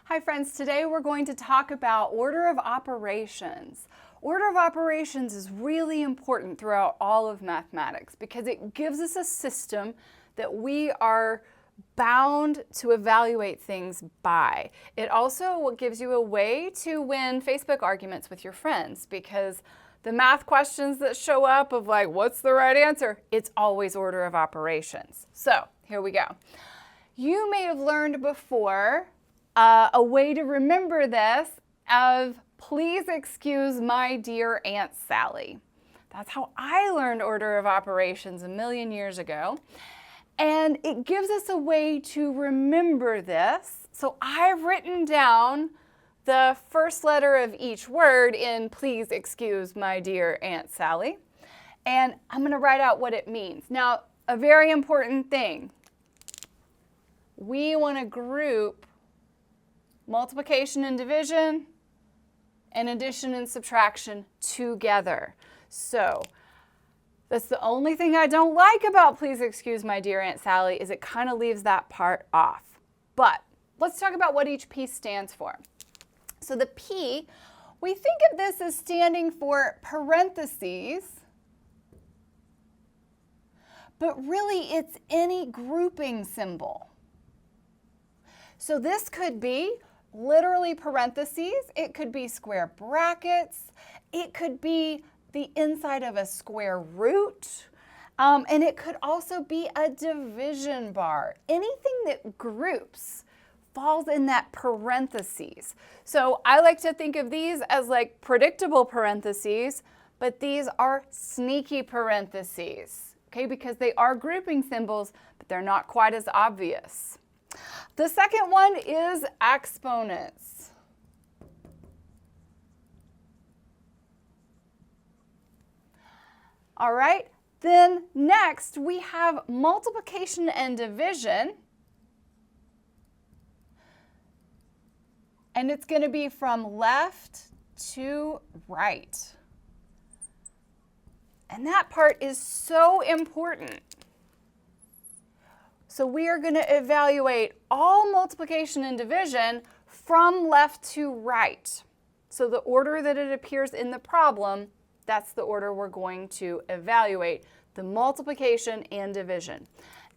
Hi friends, today we're going to talk about order of operations. Order of operations is really important throughout all of mathematics because it gives us a system that we are bound to evaluate things by. It also gives you a way to win Facebook arguments with your friends because the math questions that show up of like, what's the right answer? It's always order of operations. So here we go. You may have learned before a way to remember this of please excuse my dear Aunt Sally. That's how I learned order of operations a million years ago. And it gives us a way to remember this. So I've written down the first letter of each word in please excuse my dear Aunt Sally. And I'm going to write out what it means. Now, a very important thing. We want to group multiplication and division and addition and subtraction together. So that's the only thing I don't like about please excuse my dear Aunt Sally is it kind of leaves that part off. But let's talk about what each P stands for. So the P, we think of this as standing for parentheses, but really it's any grouping symbol. So this could be literally parentheses, it could be square brackets, it could be the inside of a square root, and it could also be a division bar. Anything that groups falls in that parentheses. So I like to think of these as like predictable parentheses, but these are sneaky parentheses, okay, because they are grouping symbols, but they're not quite as obvious. The second one is exponents. All right, then next we have multiplication and division. And it's going to be from left to right. And that part is so important. So we are going to evaluate all multiplication and division from left to right. So the order that it appears in the problem, that's the order we're going to evaluate the multiplication and division.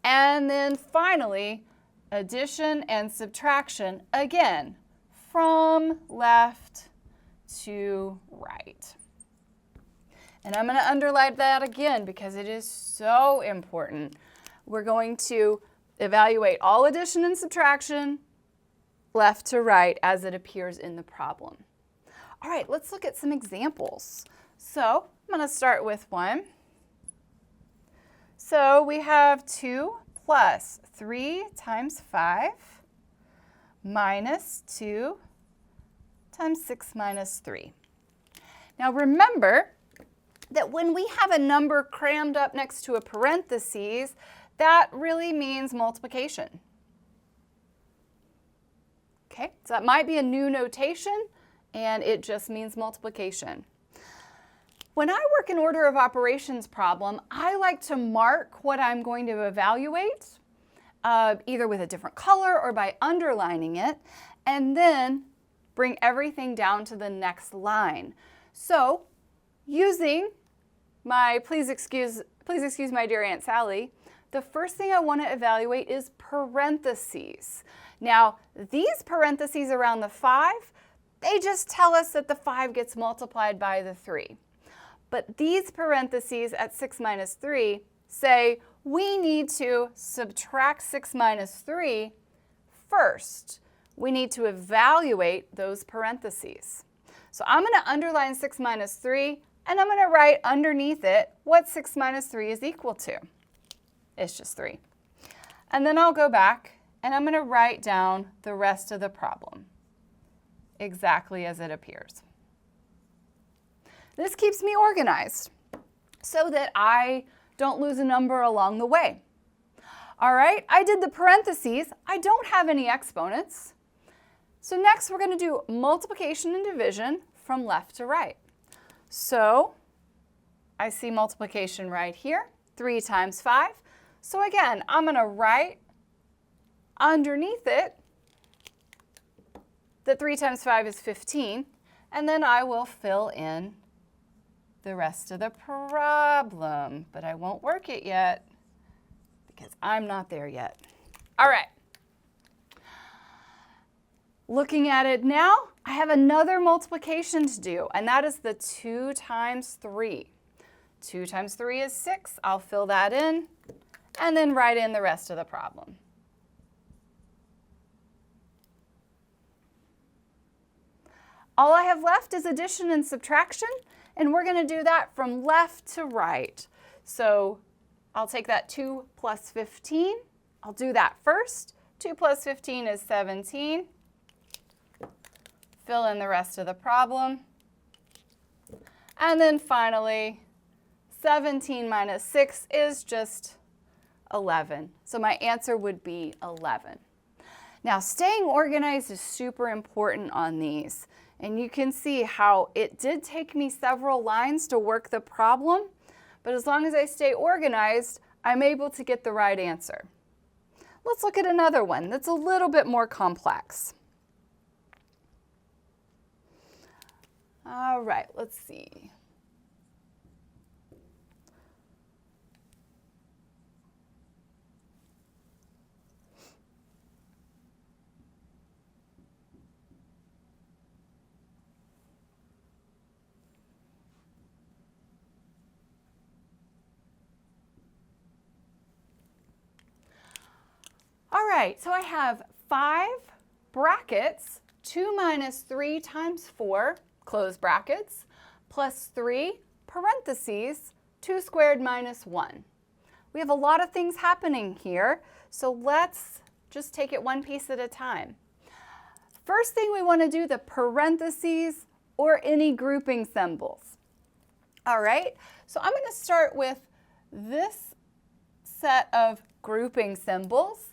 And then finally, addition and subtraction, again, from left to right. And I'm going to underline that again because it is so important. We're going to evaluate all addition and subtraction left to right as it appears in the problem. All right, let's look at some examples. So I'm going to start with one. So we have 2 plus 3 times 5 minus 2 times 6 minus 3. Now remember that when we have a number crammed up next to a parentheses, that really means multiplication. Okay, so that might be a new notation, and it just means multiplication. When I work an order of operations problem, I like to mark what I'm going to evaluate, either with a different color or by underlining it, and then bring everything down to the next line. So using my please excuse my dear Aunt Sally, the first thing I want to evaluate is parentheses. Now, these parentheses around the 5, they just tell us that the 5 gets multiplied by the 3. But these parentheses at 6 minus 3 say we need to subtract 6 minus 3 first. We need to evaluate those parentheses. So I'm going to underline 6 minus 3, and I'm going to write underneath it what 6 minus 3 is equal to. It's just 3. And then I'll go back, and I'm going to write down the rest of the problem exactly as it appears. This keeps me organized so that I don't lose a number along the way. All right, I did the parentheses. I don't have any exponents. So next we're going to do multiplication and division from left to right. So I see multiplication right here, 3 times 5. So again, I'm going to write underneath it that 3 times 5 is 15, and then I will fill in the rest of the problem, but I won't work it yet because I'm not there yet. All right. Looking at it now, I have another multiplication to do, and that is the 2 times 3. 2 times 3 is 6. I'll fill that in and then write in the rest of the problem. All I have left is addition and subtraction, and we're going to do that from left to right. So I'll take that 2 plus 15. I'll do that first. 2 plus 15 is 17. Fill in the rest of the problem. And then finally, 17 minus 6 is just 11. So my answer would be 11. Now, staying organized is super important on these. And you can see how it did take me several lines to work the problem, but as long as I stay organized, I'm able to get the right answer. Let's look at another one that's a little bit more complex. All right, let's see. All right, so I have 5 brackets, 2 minus 3 times 4, close brackets, plus 3 parentheses, 2 squared minus 1. We have a lot of things happening here, so let's just take it one piece at a time. First thing we want to do, the parentheses or any grouping symbols. All right, so I'm going to start with this set of grouping symbols.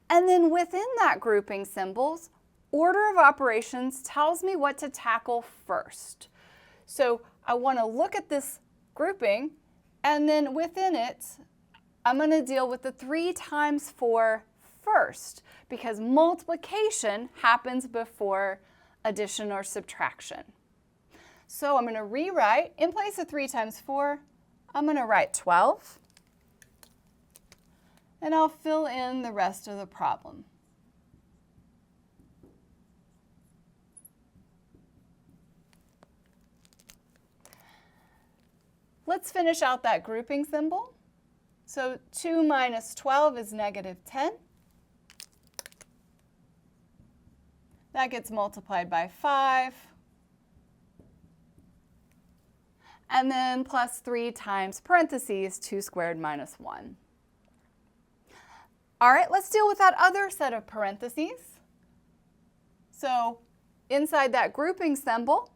And then within that grouping symbols, order of operations tells me what to tackle first. So I want to look at this grouping, and then within it, I'm going to deal with the 3 times 4 first, because multiplication happens before addition or subtraction. So I'm going to rewrite, in place of 3 times 4, I'm going to write 12. And I'll fill in the rest of the problem. Let's finish out that grouping symbol. So 2 minus 12 is negative 10. That gets multiplied by 5. And then plus 3 times parentheses, 2 squared minus 1. All right, let's deal with that other set of parentheses. So inside that grouping symbol,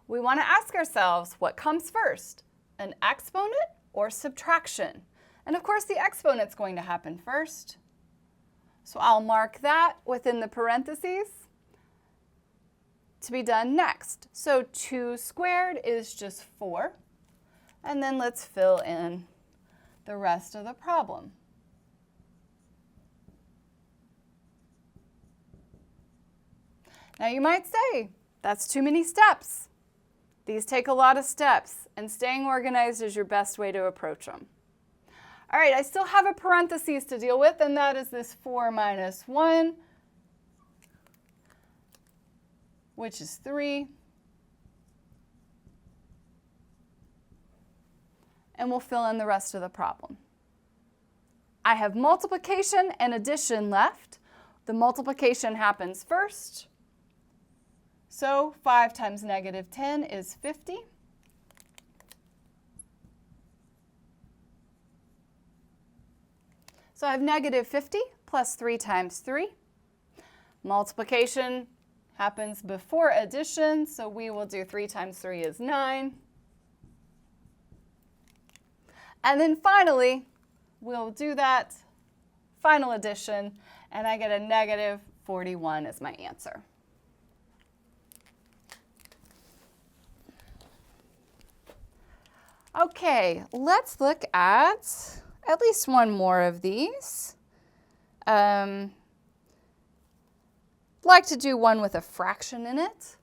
we want to ask ourselves what comes first, an exponent or subtraction? And of course, the exponent's going to happen first. So I'll mark that within the parentheses to be done next. So 2 squared is just 4. And then let's fill in the rest of the problem. Now you might say, that's too many steps. These take a lot of steps, and staying organized is your best way to approach them. All right, I still have a parentheses to deal with, and that is this 4 minus 1, which is 3. And we'll fill in the rest of the problem. I have multiplication and addition left. The multiplication happens first. So 5 times negative 10 is 50. So I have negative 50 plus 3 times 3. Multiplication happens before addition, so we will do 3 times 3 is 9. And then finally, we'll do that final addition, and I get a negative 41 as my answer. Okay, let's look at least one more of these. like to do one with a fraction in it.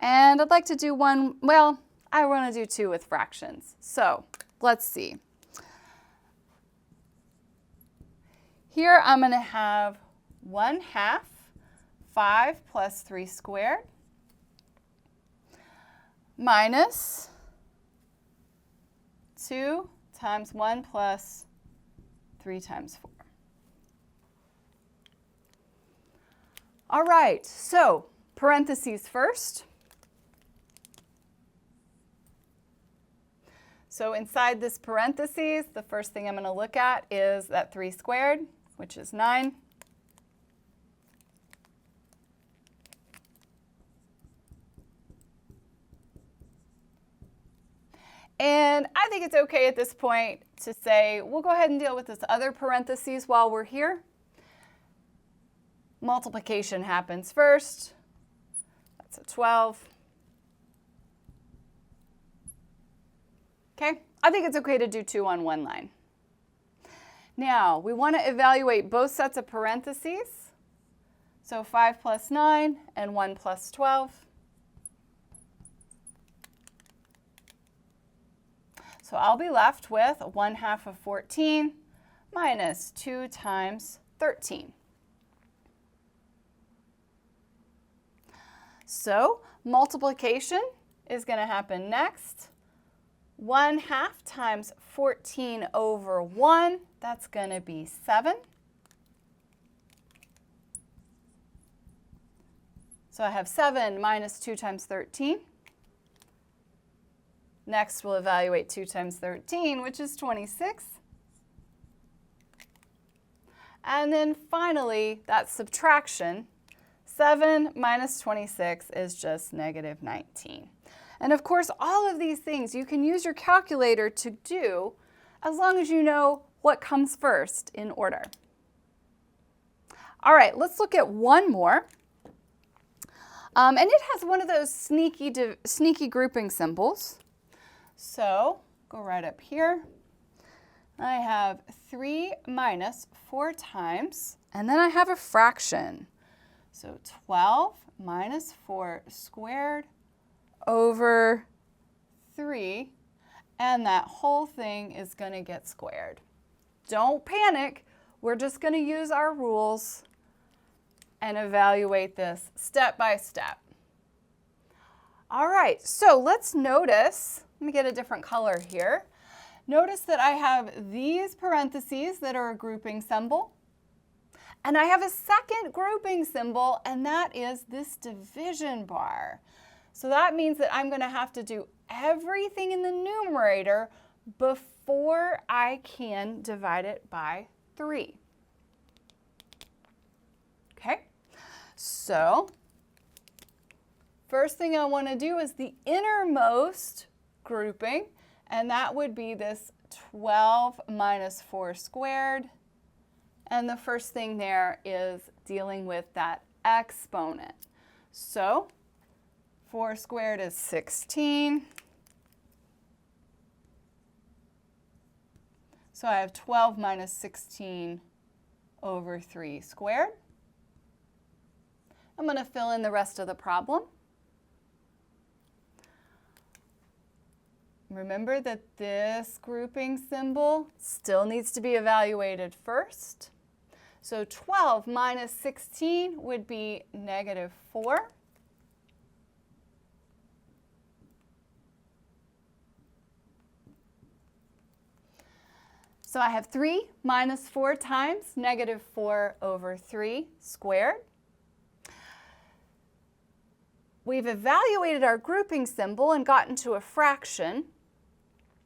And I'd like to do one, well, I want to do two with fractions. So let's see. Here I'm going to have 1/2 5 plus 3 squared minus 2 times 1 plus 3 times 4. All right, so parentheses first. So inside this parentheses, the first thing I'm going to look at is that 3 squared, which is 9. And I think it's okay at this point to say, we'll go ahead and deal with this other parentheses while we're here. Multiplication happens first. That's a 12. Okay, I think it's okay to do 2 on one line. Now, we want to evaluate both sets of parentheses. So 5 plus 9 and 1 plus 12. So I'll be left with 1/2 of 14 minus 2 times 13. So multiplication is going to happen next. 1/2 times 14 over 1, that's going to be 7. So I have 7 minus 2 times 13. Next, we'll evaluate 2 times 13, which is 26. And then finally, that subtraction, 7 minus 26 is just negative 19. And of course, all of these things you can use your calculator to do as long as you know what comes first in order. All right, let's look at one more. And it has one of those sneaky grouping symbols. So go right up here. I have 3 minus 4 times, and then I have a fraction. So 12 minus 4 squared over 3, and that whole thing is going to get squared. Don't panic. We're just going to use our rules and evaluate this step by step. All right, so let's notice, let me get a different color here. Notice that I have these parentheses that are a grouping symbol. And I have a second grouping symbol, and that is this division bar. So that means that I'm going to have to do everything in the numerator before I can divide it by 3. Okay, so first thing I want to do is the innermost grouping, and that would be this 12 minus 4 squared. And the first thing there is dealing with that exponent. So 4 squared is 16. So I have 12 minus 16 over 3 squared. I'm going to fill in the rest of the problem. Remember that this grouping symbol still needs to be evaluated first. So 12 minus 16 would be negative 4. So I have 3 minus 4 times negative 4 over 3 squared. We've evaluated our grouping symbol and gotten to a fraction.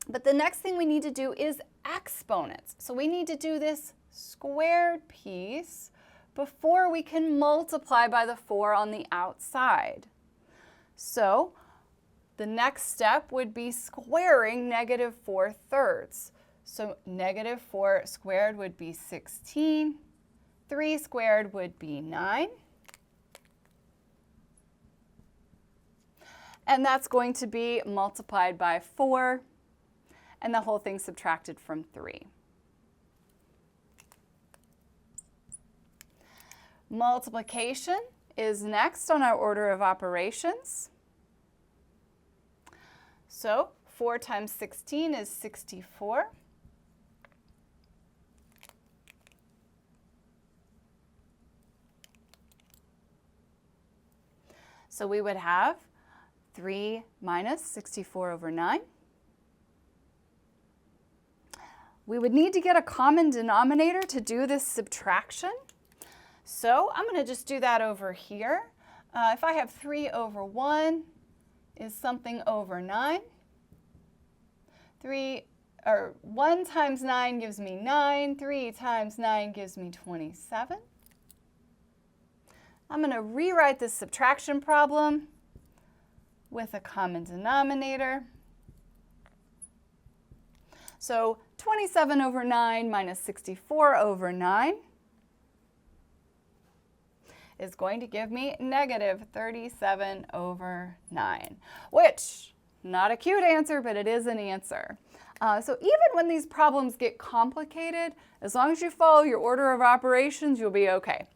But the next thing we need to do is exponents. So we need to do this squared piece before we can multiply by the 4 on the outside. So the next step would be squaring negative 4/3. So negative 4 squared would be 16. 3 squared would be 9. And that's going to be multiplied by 4, and the whole thing subtracted from 3. Multiplication is next on our order of operations. So 4 times 16 is 64. So we would have 3 minus 64 over 9. We would need to get a common denominator to do this subtraction. So I'm going to just do that over here. If I have 3 over 1 is something over 9. 1 times 9 gives me 9. 3 times 9 gives me 27. I'm going to rewrite this subtraction problem with a common denominator. So 27 over 9 minus 64 over 9 is going to give me negative 37 over 9, which, not a cute answer, but it is an answer. So even when these problems get complicated, as long as you follow your order of operations, you'll be okay.